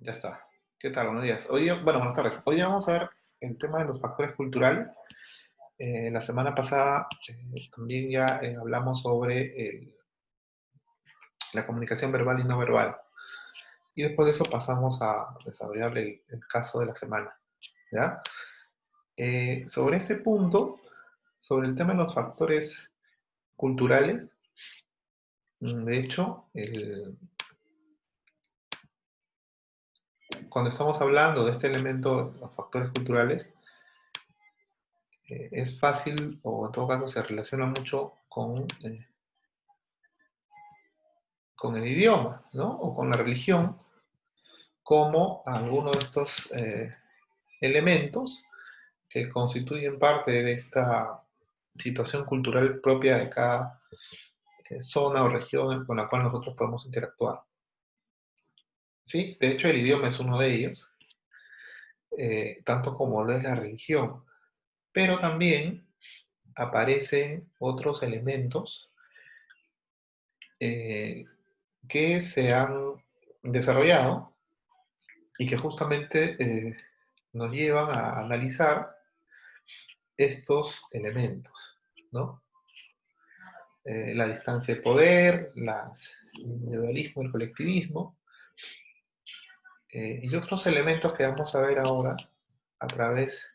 Ya está. ¿Qué tal? Buenos días. Hoy día, bueno, buenas tardes. Hoy día vamos a ver el tema de los factores culturales. La semana pasada también ya hablamos sobre la comunicación verbal y no verbal. Y después de eso pasamos a desarrollar el caso de la semana. ¿Ya? Sobre ese punto, sobre el tema de los factores culturales, de hecho, cuando estamos hablando de este elemento, los factores culturales, es fácil, o en todo caso se relaciona mucho con el idioma, ¿no? O con la religión, como algunos de estos elementos que constituyen parte de esta situación cultural propia de cada zona o región con la cual nosotros podemos interactuar. Sí, de hecho el idioma es uno de ellos, tanto como lo es la religión, pero también aparecen otros elementos eh, que se han desarrollado y que justamente nos llevan a analizar estos elementos, ¿no? La distancia de poder, el individualismo, el colectivismo, y otros elementos que vamos a ver ahora a través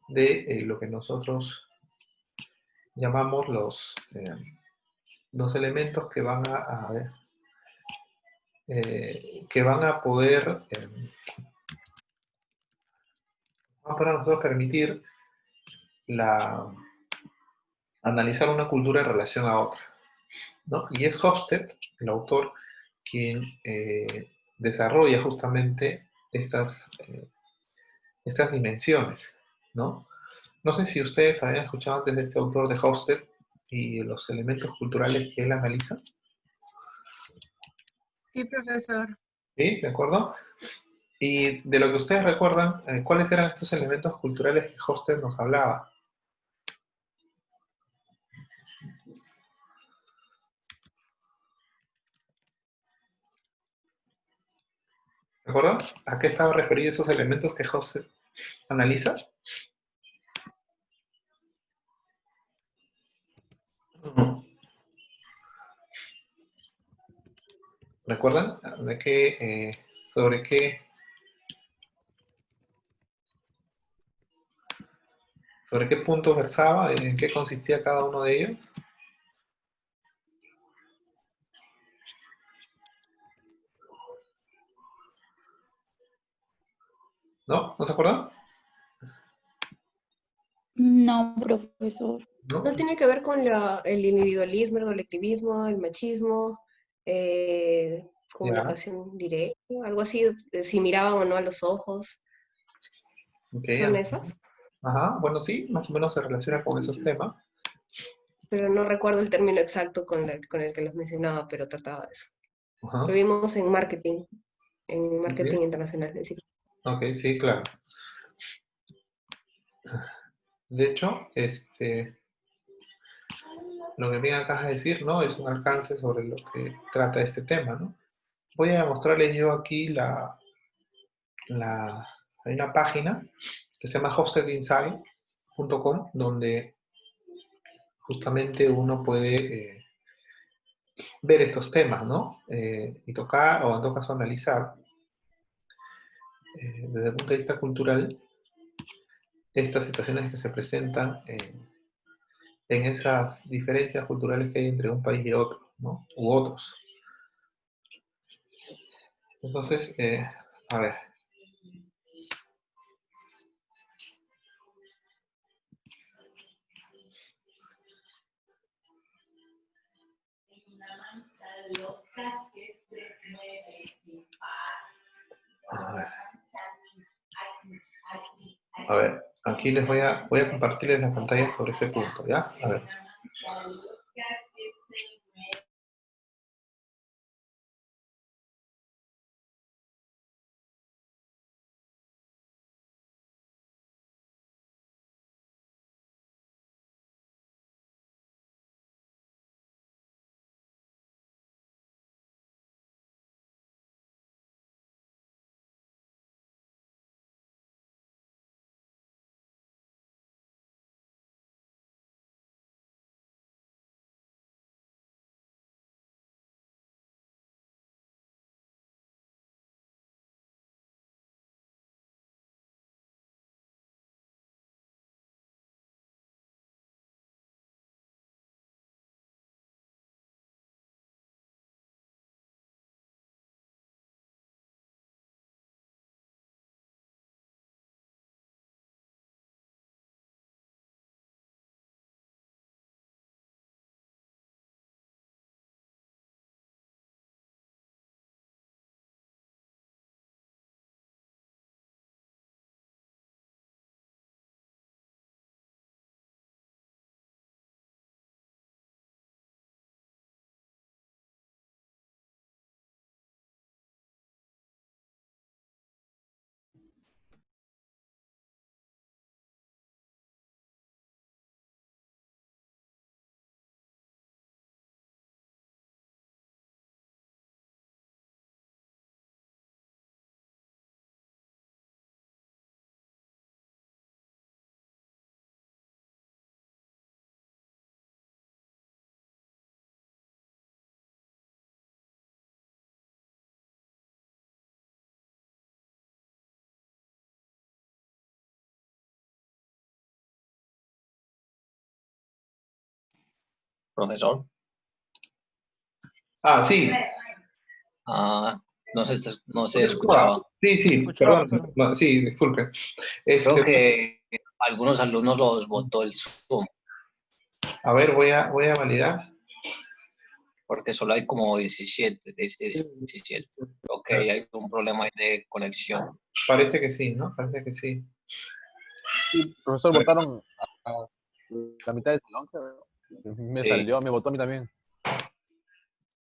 de lo que nosotros llamamos los elementos que van a poder, van a poder a nosotros permitir analizar una cultura en relación a otra, ¿no? Y es Hofstede, el autor, quien desarrolla justamente estas dimensiones, ¿no? No sé si ustedes habían escuchado antes de este autor de Hofstede y los elementos culturales que él analiza. Sí, profesor. ¿Sí? ¿De acuerdo? Y de lo que ustedes recuerdan, ¿cuáles eran estos elementos culturales que Hofstede nos hablaba? ¿De acuerdo? ¿A qué estaban referidos esos elementos que Hofstede analiza? ¿Recuerdan? ¿De qué, sobre qué punto versaba? ¿En qué consistía cada uno de ellos? ¿No? ¿No se acuerdan? No, profesor. ¿No? No tiene que ver con el individualismo, el colectivismo, el machismo, Ya. comunicación directa, algo así, si miraban o no a los ojos. Ok. ¿Son esas? Ajá. Bueno, sí, más o menos se relaciona con esos temas. Pero no recuerdo el término exacto con el que los mencionaba, pero trataba de eso. Lo Ajá. vimos en Ok. marketing internacional. Es decir, Ok, sí, claro. De hecho, lo que bien acabas de decir, ¿no? Es un alcance sobre lo que trata este tema, ¿no? Voy a mostrarles yo aquí hay una página que se llama hofstedinsight.com, donde justamente uno puede ver estos temas, ¿no? Y tocar, o en todo caso analizar, desde el punto de vista cultural, estas situaciones que se presentan en esas diferencias culturales que hay entre un país y otro, ¿no? U otros. Entonces, a ver. A ver. A ver, aquí voy a compartirles la pantalla sobre ese punto, ¿ya? A ver. profesor. Ah, sí. Ah, no se escuchaba. Sí, sí, Escuchaba, perdón. profesor. No, sí, disculpe. Creo que algunos alumnos los botó el Zoom, A ver, voy a validar. porque solo hay como 17. Ok, hay un problema ahí de conexión. Parece que sí, ¿no? Parece que sí. Sí, profesor, votaron a la mitad del salón, creo. Me Sí. salió, me votó a mí también.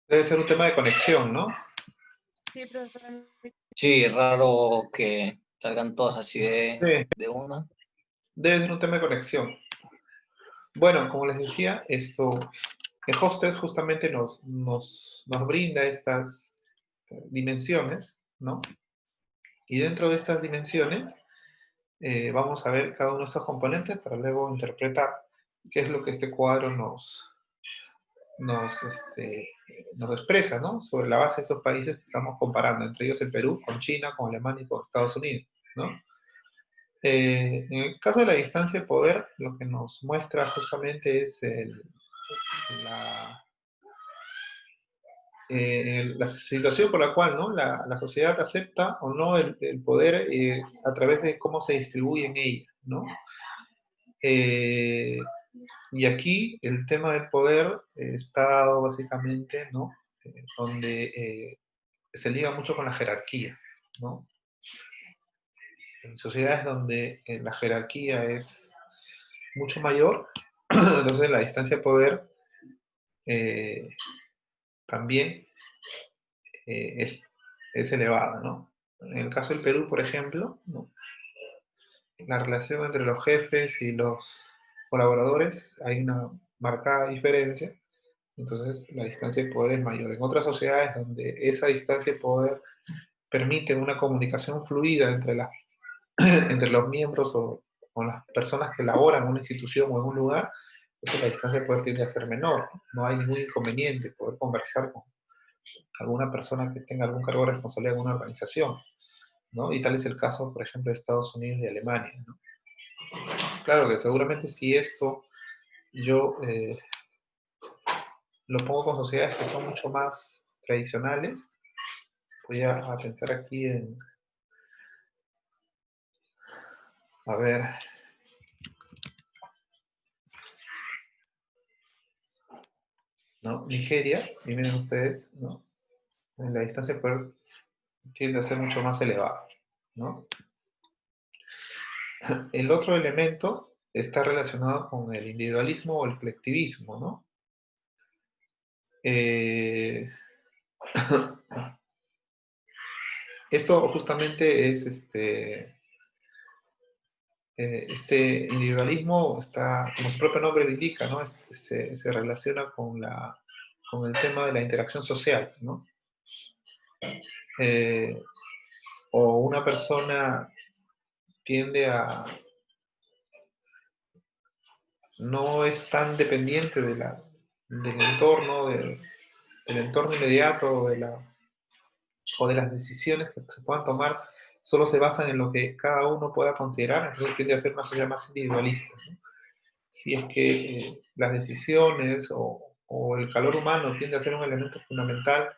Debe ser un tema de conexión, ¿no? Sí, profesor. Sí, es raro que salgan todos así Sí, de una. debe ser un tema de conexión. Bueno, como les decía, el Hostess justamente nos brinda estas dimensiones, ¿no? Y dentro de estas dimensiones vamos a ver cada uno de estos componentes para luego interpretar qué es lo que este cuadro nos expresa, ¿no? Sobre la base de esos países que estamos comparando, entre ellos el Perú, con China, con Alemania y con Estados Unidos, ¿no? En el caso de la distancia de poder, lo que nos muestra justamente es la, la situación por la cual, ¿no? La sociedad acepta o no el poder a través de cómo se distribuye en ella, ¿no? Eh, y aquí el tema del poder está dado básicamente, ¿no? Donde se liga mucho con la jerarquía, ¿no? En sociedades donde la jerarquía es mucho mayor, entonces la distancia de poder eh, también es elevada, ¿no? En el caso del Perú, por ejemplo, ¿no? La relación entre los jefes y los colaboradores hay una marcada diferencia, entonces la distancia de poder es mayor. En otras sociedades donde esa distancia de poder permite una comunicación fluida entre los miembros o las personas que laboran en una institución o en un lugar, entonces la distancia de poder tiende a ser menor. No hay ningún inconveniente poder conversar con alguna persona que tenga algún cargo de responsabilidad en una organización, ¿no? Y tal es el caso, por ejemplo, de Estados Unidos y Alemania, ¿no? Claro que seguramente si esto yo lo pongo con sociedades que son mucho más tradicionales, voy a pensar aquí a ver, ¿no? Nigeria, y miren ustedes, ¿no? La distancia de poder tiende a ser mucho más elevada, ¿no? El otro elemento está relacionado con el individualismo o el colectivismo, ¿no? Esto justamente es este individualismo está, como su propio nombre lo indica, ¿no? Se relaciona con el tema de la interacción social, ¿no? O una persona tiende a no es tan dependiente del entorno, del entorno inmediato o de las decisiones que se puedan tomar, solo se basan en lo que cada uno pueda considerar, entonces tiende a ser una sociedad más individualista, ¿no? Si es que las decisiones o el calor humano tiende a ser un elemento fundamental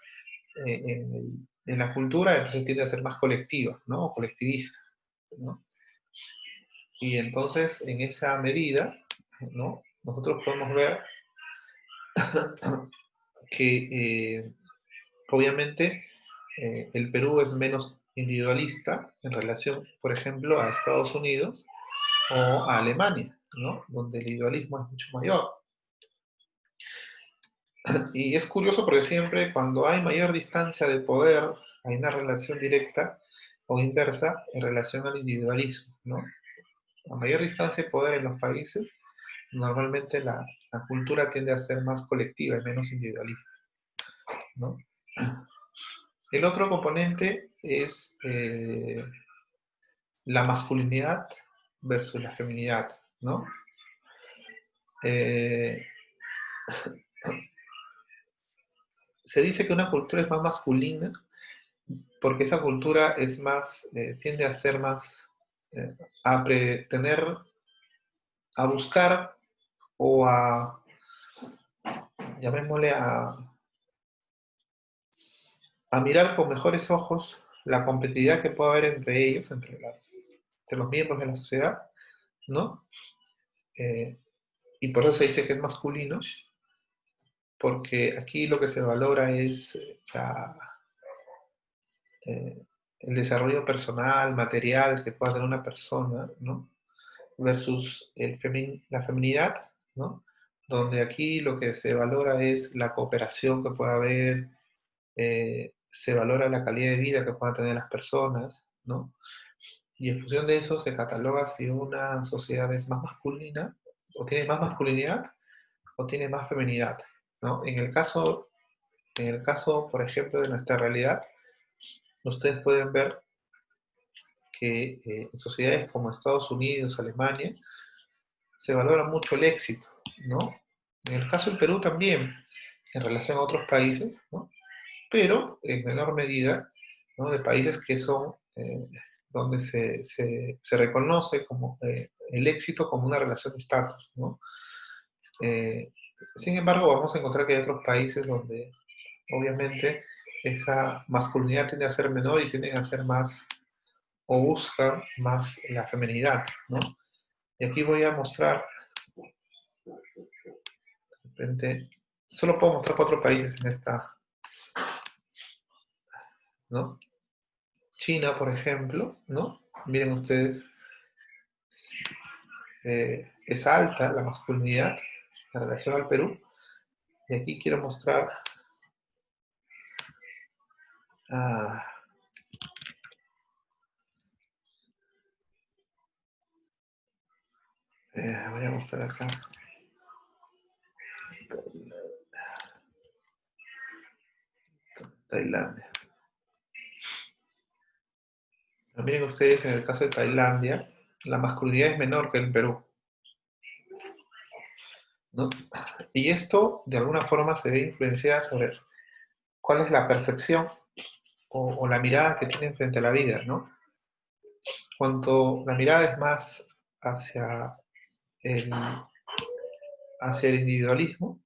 en la cultura, entonces tiende a ser más colectiva, ¿no? O colectivista, ¿no? Y entonces, en esa medida, ¿no? Nosotros podemos ver que obviamente el Perú es menos individualista en relación, por ejemplo, a Estados Unidos o a Alemania, ¿no? Donde el individualismo es mucho mayor. Y es curioso porque siempre cuando hay mayor distancia de poder, hay una relación directa o inversa en relación al individualismo, ¿no? A mayor distancia de poder en los países, normalmente la cultura tiende a ser más colectiva y menos individualista, ¿no? El otro componente es la masculinidad versus la feminidad, ¿no? Eh, se dice que una cultura es más masculina porque esa cultura es más, tiende a ser más, a tener, a buscar o llamémosle a mirar con mejores ojos la competitividad que puede haber entre ellos, entre los miembros de la sociedad, ¿no? Y por eso se dice que es masculino, porque aquí lo que se valora es el desarrollo personal, material que pueda tener una persona, ¿no? Versus la feminidad, ¿no? Donde aquí lo que se valora es la cooperación que pueda haber, se valora la calidad de vida que puedan tener las personas, ¿no? Y en función de eso se cataloga si una sociedad es más masculina, o tiene más masculinidad, o tiene más feminidad, ¿no? En el caso, por ejemplo, de nuestra realidad, ustedes pueden ver que en sociedades como Estados Unidos, Alemania, se valora mucho el éxito, ¿no? En el caso del Perú también, en relación a otros países, ¿no? Pero en menor medida, ¿no? De países que son, donde se reconoce como el éxito como una relación de estatus, ¿no? Sin embargo, vamos a encontrar que hay otros países donde, obviamente, esa masculinidad tiende a ser menor y tienden a ser más, o buscan más la feminidad, ¿no? Y aquí voy a mostrar, de repente, solo puedo mostrar 4 países en esta, ¿no? China, por ejemplo, ¿no? Miren ustedes, es alta la masculinidad en relación al Perú. Y aquí quiero mostrar, ah, voy a mostrar acá. Tailandia. Miren ustedes, en el caso de Tailandia, la masculinidad es menor que en Perú, ¿no? Y esto, de alguna forma, se ve influenciada sobre cuál es la percepción o la mirada que tienen frente a la vida, ¿no? Cuanto la mirada es más hacia el, hacia el individualismo,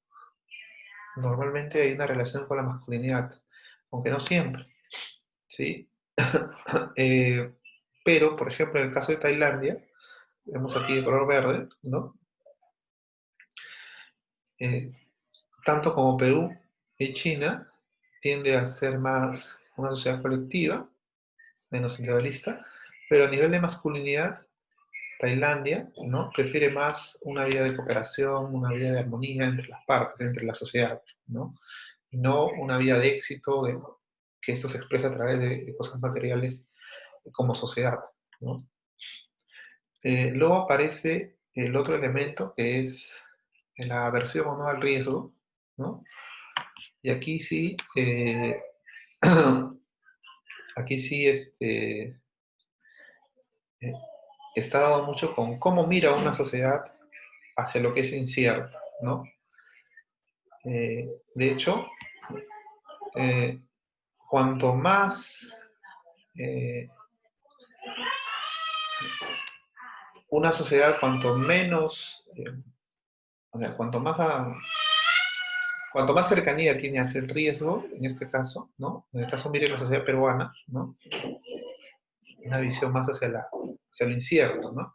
normalmente hay una relación con la masculinidad, aunque no siempre, ¿sí? Pero, por ejemplo, en el caso de Tailandia, vemos aquí de color verde, ¿no? Tanto como Perú y China tiende a ser más una sociedad colectiva, menos individualista, pero a nivel de masculinidad, Tailandia, ¿no? Prefiere más una vida de cooperación, una vida de armonía entre las partes, entre la sociedad, ¿no? Y no una vida de éxito, que esto se expresa a través de cosas materiales como sociedad, ¿no? Luego aparece el otro elemento que es la aversión o no al riesgo, ¿no? Y aquí sí, aquí sí está dado mucho con cómo mira una sociedad hacia lo que es incierto, ¿no? De hecho, eh, cuanto más una sociedad, cuanto menos, o sea, cuanto más cercanía tiene hacia el riesgo, en este caso, ¿no? En el caso, mire la sociedad peruana, ¿no? Una visión más hacia lo incierto, ¿no?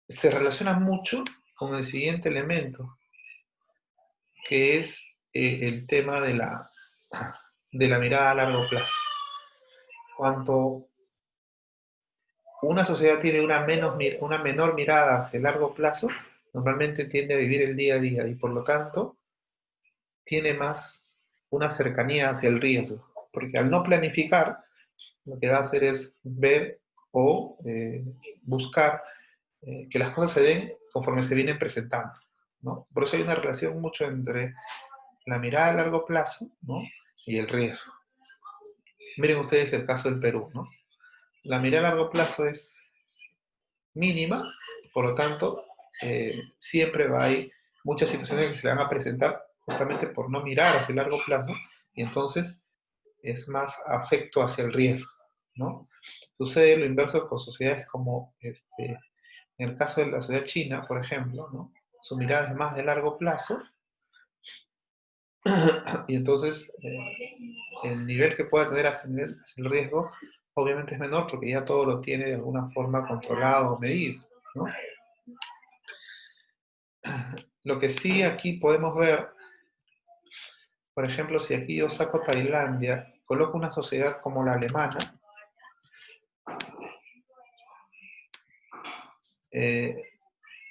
Se relaciona mucho con el siguiente elemento, que es el tema de la mirada a largo plazo. Cuanto una sociedad tiene una menor mirada hacia el largo plazo, normalmente tiende a vivir el día a día y por lo tanto tiene más una cercanía hacia el riesgo. Porque al no planificar, lo que va a hacer es ver o buscar que las cosas se den conforme se vienen presentando, ¿no? Por eso hay una relación mucho entre la mirada a largo plazo, ¿no? Y el riesgo. Miren ustedes el caso del Perú, ¿no? La mirada a largo plazo es mínima, por lo tanto, siempre va a haber muchas situaciones que se le van a presentar justamente por no mirar hacia el largo plazo, y entonces es más afecto hacia el riesgo, ¿no? Sucede lo inverso con sociedades como, en el caso de la sociedad china, por ejemplo, ¿no? Su mirada es más de largo plazo, Y entonces el nivel que pueda tener hacia el riesgo obviamente es menor porque ya todo lo tiene de alguna forma controlado o medido, ¿no? Lo que sí aquí podemos ver, por ejemplo, si aquí yo saco Tailandia, coloco una sociedad como la alemana,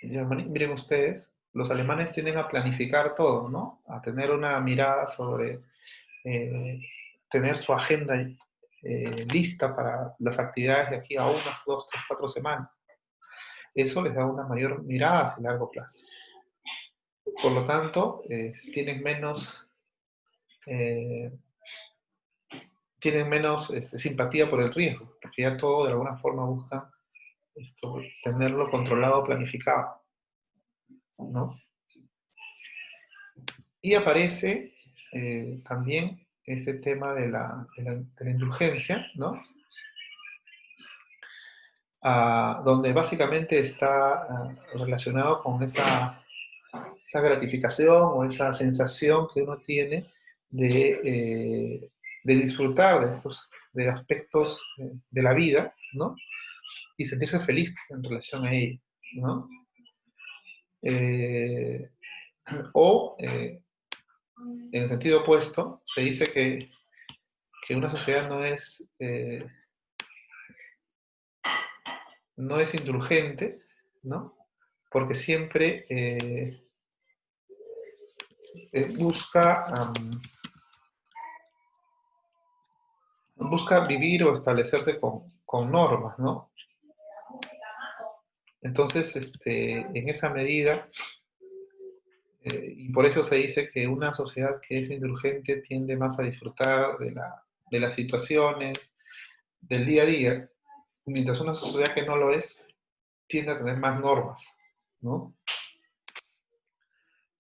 miren ustedes, los alemanes tienden a planificar todo, ¿no? A tener una mirada sobre tener su agenda lista para las actividades de aquí a 1, 2, 3, 4 semanas. Eso les da una mayor mirada hacia el largo plazo. Por lo tanto, tienen menos simpatía por el riesgo, porque ya todo de alguna forma buscan tenerlo controlado, planificado, ¿no? Y aparece también este tema de la indulgencia, ¿no? Donde básicamente está relacionado con esa gratificación o esa sensación que uno tiene de disfrutar de aspectos de la vida, ¿no? Y sentirse feliz en relación a ella, ¿no? En el sentido opuesto, se dice que una sociedad no es indulgente, ¿no? Porque siempre busca vivir o establecerse con normas, ¿no? Entonces, en esa medida, y por eso se dice que una sociedad que es indulgente tiende más a disfrutar de las situaciones, del día a día, mientras una sociedad que no lo es, tiende a tener más normas, ¿no?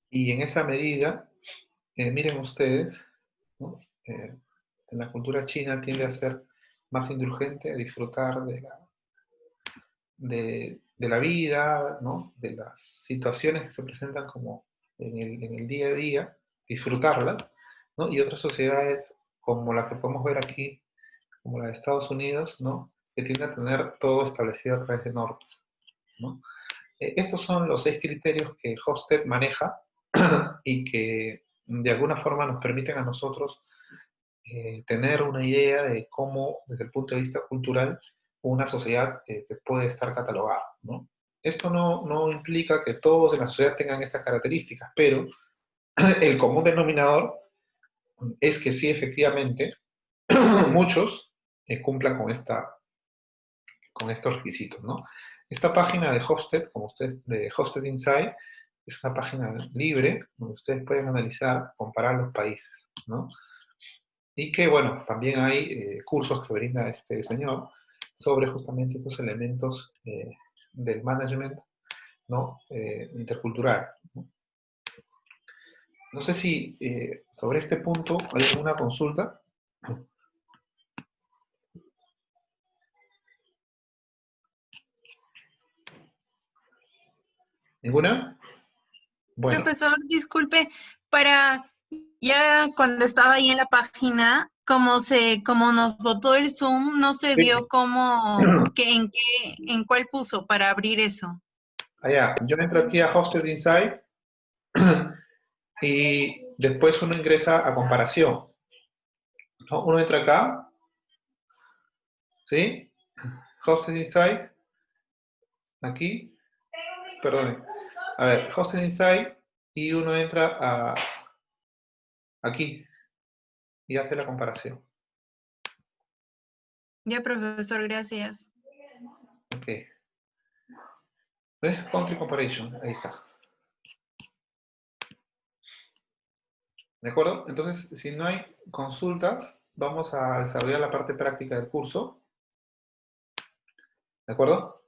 Y en esa medida, miren ustedes, ¿no? En la cultura china tiende a ser más indulgente, a disfrutar de la vida, ¿no? De las situaciones que se presentan como en el día a día, disfrutarlas, ¿no? Y otras sociedades como la que podemos ver aquí, como la de Estados Unidos, ¿no? Que tienden a tener todo establecido a través de normas, ¿no? Estos son los 6 criterios que Hofstede maneja y que de alguna forma nos permiten a nosotros tener una idea de cómo, desde el punto de vista cultural, una sociedad puede estar catalogada, ¿no? Esto no implica que todos en la sociedad tengan estas características, pero el común denominador es que sí, efectivamente, muchos cumplan con estos requisitos, ¿no? Esta página de Hofstede, de Hofstede Insight, es una página libre donde ustedes pueden analizar, comparar los países, ¿no? Y que, bueno, también hay cursos que brinda este señor sobre justamente estos elementos del management, ¿no? Intercultural, ¿no? No sé si sobre este punto hay alguna consulta. ¿Ninguna? Bueno, Profesor, disculpe, para ya cuando estaba ahí en la página, como nos botó el Zoom, no se sí. vio en cuál puso para abrir eso. Allá, yo entro aquí a Hosted Insight y después uno ingresa a comparación, ¿no? Uno entra acá, ¿sí? Hosted Insight, aquí, perdón. A ver, Hosted Insight y uno entra aquí y hace la comparación. Ya, profesor, gracias. Ok. ¿Ves? Country Comparison, ahí está. ¿De acuerdo? Entonces, si no hay consultas, vamos a desarrollar la parte práctica del curso. ¿De acuerdo?